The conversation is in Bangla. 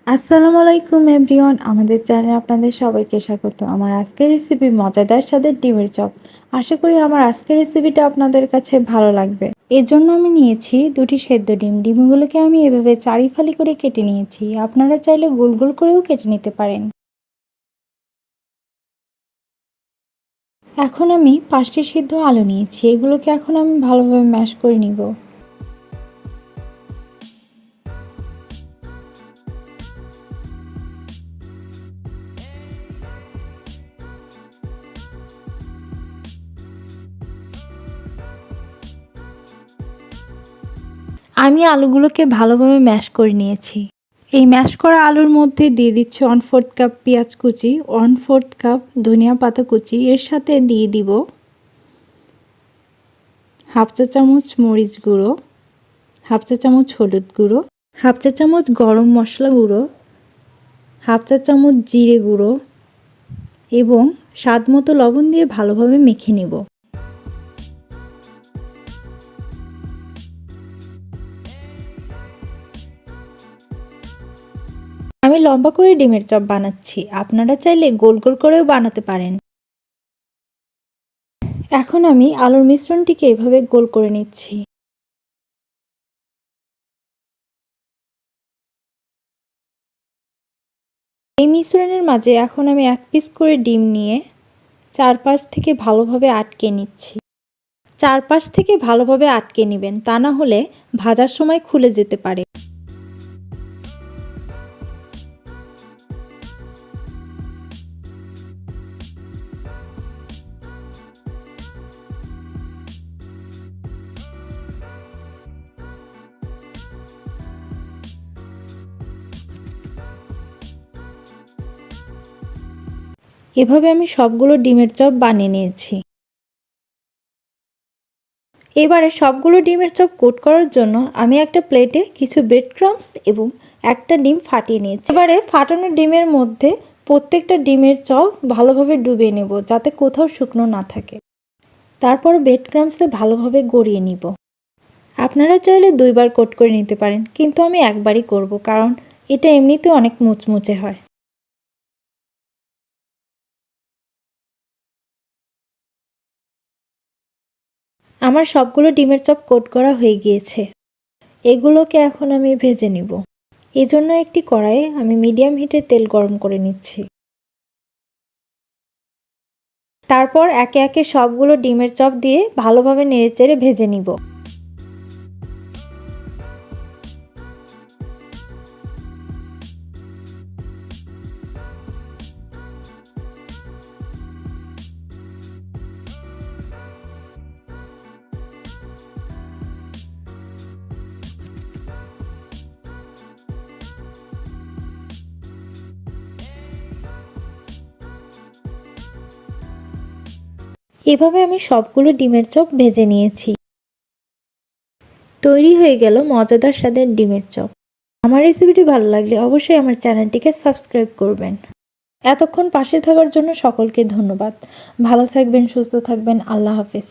আসসালামু আলাইকুম এভরিওয়ান, আমাদের চ্যানেলে আপনাদের সবাইকে স্বাগত। আমার আজকের রেসিপি মজাদার স্বাদের ডিমের চপ। আশা করি আমার আজকের রেসিপিটা আপনাদের কাছে ভালো লাগবে। এর জন্য আমি নিয়েছি দুটি সেদ্ধ ডিম। ডিমগুলোকে আমি এভাবে চারি করে কেটে নিয়েছি। আপনারা চাইলে গোল গোল করেও কেটে নিতে পারেন। এখন আমি 5টি সিদ্ধ আলু নিয়েছি। এগুলোকে এখন আমি ভালোভাবে ম্যাশ করে নিব। আমি আলুগুলোকে ভালোভাবে ম্যাশ করে নিয়েছি। এই ম্যাশ করা আলুর মধ্যে দিয়ে দিচ্ছি 1/4 কাপ পেঁয়াজ কুচি, 1/4 কাপ ধনিয়া পাতা কুচি, এর সাথে দিয়ে দিব হাফ চা চামচ মরিচ গুঁড়ো, হাফ চা চামচ হলুদ গুঁড়ো, হাফ চা চামচ গরম মশলা গুঁড়ো, হাফ চা চামচ জিরে গুঁড়ো এবং স্বাদ মতো লবণ দিয়ে ভালোভাবে মেখে নেব। আমি লম্বা করে ডিমের চপ বানাচ্ছি, আপনারা চাইলে গোল গোল করেও বানাতে পারেন। এখন আমি আলুর মিশ্রণটিকে এভাবে গোল করে নিচ্ছি। এই মিশ্রণের মাঝে এখন আমি 1 পিস করে ডিম নিয়ে চারপাশ থেকে ভালোভাবে আটকে নিচ্ছি। চারপাশ থেকে ভালোভাবে আটকে নেবেন, তা না হলে ভাজার সময় খুলে যেতে পারে। এভাবে আমি সবগুলো ডিমের চপ বানিয়ে নিয়েছি। এবারে সবগুলো ডিমের চপ কোট করার জন্য আমি একটা প্লেটে কিছু ব্রেড ক্রাম্বস এবং একটা ডিম ফাটিয়ে নিয়েছি। এবারে ফাটানো ডিমের মধ্যে প্রত্যেকটা ডিমের চপ ভালোভাবে ডুবিয়ে নেব, যাতে কোথাও শুকনো না থাকে। তারপর ব্রেড ক্রাম্বসে ভালোভাবে গড়িয়ে নিব। আপনারা চাইলে 2বার কোট করে নিতে পারেন, কিন্তু আমি একবারই করব, কারণ এটা এমনিতে অনেক মুচমুচে হয়। আমার সবগুলো ডিমের চপ কোট করা হয়ে গিয়েছে। এগুলোকে এখন আমি ভেজে নিব। এজন্য একটি কড়াইয়ে আমি মিডিয়াম হিটে তেল গরম করে নিচ্ছি। তারপর একে একে সবগুলো ডিমের চপ দিয়ে ভালোভাবে নেড়েচেড়ে ভেজে নিব। এভাবে আমি সবগুলো ডিমের চপ ভেজে নিয়েছি। তৈরি হয়ে গেল মজাদার স্বাদের ডিমের চপ। আমার রেসিপিটি ভালো লাগলে অবশ্যই আমার চ্যানেলটিকে সাবস্ক্রাইব করবেন। এতক্ষণ পাশে থাকার জন্য সকলকে ধন্যবাদ। ভালো থাকবেন, সুস্থ থাকবেন। আল্লাহ হাফেজ।